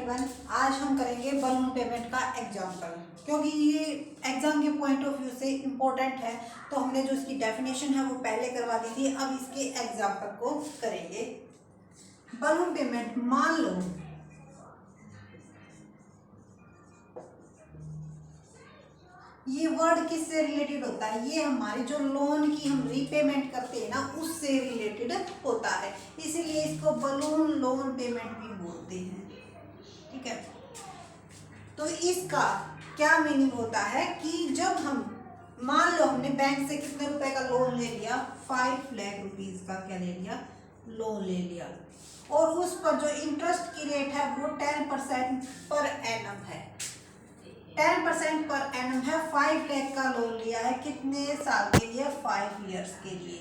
everyone, आज हम करेंगे बलून पेमेंट का एग्जाम्पल। क्योंकि ये एग्जाम के पॉइंट ऑफ व्यू से इम्पोर्टेंट है, तो हमने जो इसकी डेफिनेशन है वो पहले करवा दी थी। अब इसके एग्जाम्पल को करेंगे। बलून पेमेंट, मान लो ये वर्ड किससे रिलेटेड होता है, ये हमारे जो लोन की हम रीपेमेंट करते हैं ना उससे रिलेटेड होता है, इसीलिए इसको बलून लोन पेमेंट भी बोलते हैं। ठीक है, तो इसका क्या मीनिंग होता है कि जब हम मान लो हमने बैंक से कितने रुपए का लोन ले लिया, 5 लाख रुपीज का क्या ले लिया, लोन ले लिया, और उस पर जो इंटरेस्ट की रेट है वो 10% पर एनम है। 10% पर एनम है। 5 लाख का लोन लिया है, कितने साल के लिए, 5 इयर्स के लिए।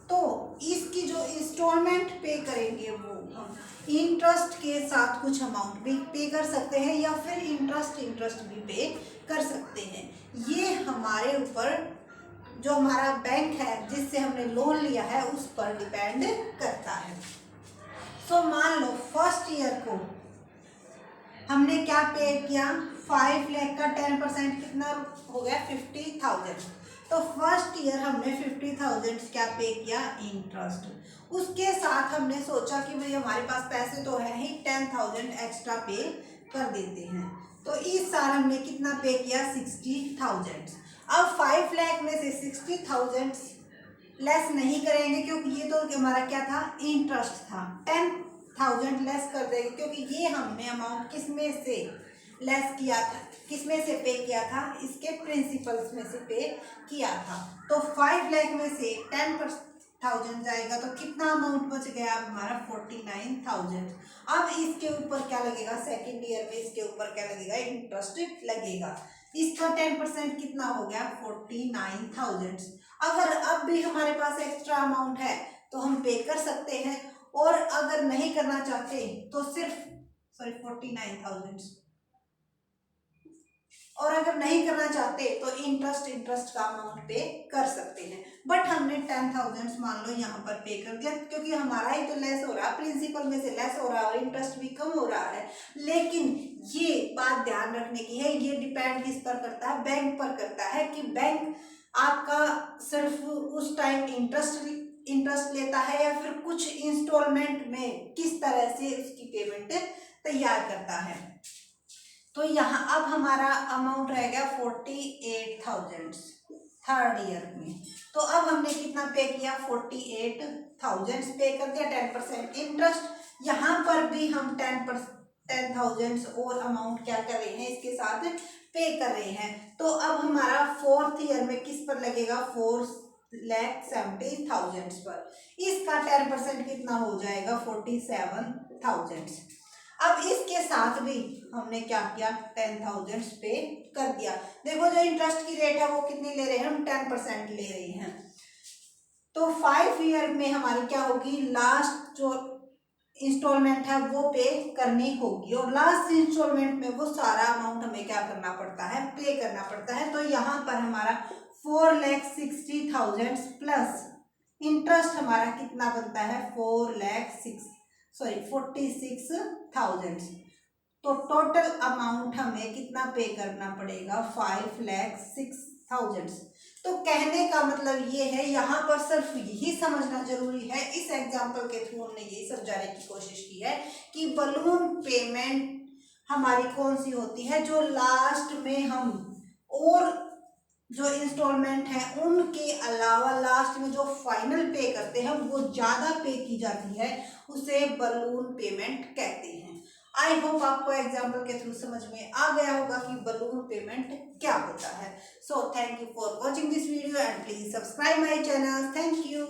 तो इसकी जो इंस्टॉलमेंट पे करेंगे वो हम इंटरेस्ट के साथ कुछ अमाउंट भी पे कर सकते हैं, या फिर इंटरेस्ट भी पे कर सकते हैं। ये हमारे ऊपर, जो हमारा बैंक है जिससे हमने लोन लिया है, उस पर डिपेंड करता है। सो मान लो फर्स्ट ईयर को हमने क्या पे किया, 5 लाख का 10% कितना हो गया, 50,000। तो फर्स्ट ईयर हमने 50,000 क्या पे किया, इंटरेस्ट। उसके साथ हमने सोचा कि भाई हमारे पास पैसे तो है ही, 10,000 एक्स्ट्रा पे कर देते हैं। तो इस साल हमने कितना पे किया, 60,000। अब 5 लाख में से 60,000 लेस नहीं करेंगे, क्योंकि ये तो हमारा क्या था, इंटरेस्ट था। 10,000 लेस कर देंगे, क्योंकि ये हमने अमाउंट किस में से लेस किया था, किस में से पे किया था, इसके प्रिंसिपल्स में से पे किया था। तो 5 लाख में से 10,000 जाएगा, तो कितना अमाउंट बच गया हमारा, 49,000। अब इसके ऊपर क्या लगेगा, सेकेंड ईयर में इसके ऊपर क्या लगेगा, इंटरेस्ट लगेगा। इसका 10% कितना हो गया, 49,000। अगर अब भी हमारे पास एक्स्ट्रा अमाउंट है तो हम पे कर सकते हैं, और अगर नहीं करना चाहते तो सिर्फ 49,000, और अगर नहीं करना चाहते तो इंटरेस्ट का अमाउंट पे कर सकते हैं। बट हमने 10,000 मान लो यहाँ पर पे कर दिया, क्योंकि हमारा ही तो लेस हो रहा है, प्रिंसिपल में से लेस हो रहा है और इंटरेस्ट भी कम हो रहा है। लेकिन ये बात ध्यान रखने की है, ये डिपेंड किस पर करता है, बैंक पर करता है, कि बैंक आपका सिर्फ उस टाइम इंटरेस्ट लेता है, या फिर कुछ इंस्टॉलमेंट में किस तरह से उसकी पेमेंट तैयार करता है। तो यहाँ अब हमारा अमाउंट रह गया 48,000 थर्ड ईयर में। तो अब हमने कितना पे किया, 48,000 पे कर दिया, 10% इंटरेस्ट। यहाँ पर भी हम 10,000 और अमाउंट क्या कर रहे हैं, इसके साथ पे कर रहे हैं। तो अब हमारा फोर्थ ईयर में किस पर लगेगा, 4,70,000 पर। इसका 10% कितना हो जाएगा, 47,000। अब इसके साथ भी हमने क्या किया, 10,000 पे कर दिया। देखो जो इंटरेस्ट की रेट है वो कितनी ले रहे हैं, हम 10% ले रहे हैं। तो 5 ईयर में हमारी क्या होगी, लास्ट जो इंस्टॉलमेंट है वो पे करनी होगी, और लास्ट इंस्टॉलमेंट में वो सारा अमाउंट हमें क्या करना पड़ता है, पे करना पड़ता है। तो यहाँ पर हमारा 4,60,000 प्लस इंटरेस्ट हमारा कितना बनता है, 46,000। तो टोटल अमाउंट हमें कितना पे करना पड़ेगा, 5,06,000। तो कहने का मतलब ये है, यहाँ पर सिर्फ यही समझना जरूरी है, इस एग्जाम्पल के थ्रू हमने यही समझाने की कोशिश की है कि बलून पेमेंट हमारी कौन सी होती है, जो लास्ट में हम और जो इंस्टॉलमेंट है उनके अलावा लास्ट में जो फाइनल पे करते हैं वो ज्यादा पे की जाती है, उसे बलून पेमेंट कहते हैं। आई होप आपको एग्जाम्पल के थ्रू समझ में आ गया होगा कि बलून पेमेंट क्या होता है। So thank you for watching this video and please subscribe my channel. Thank you.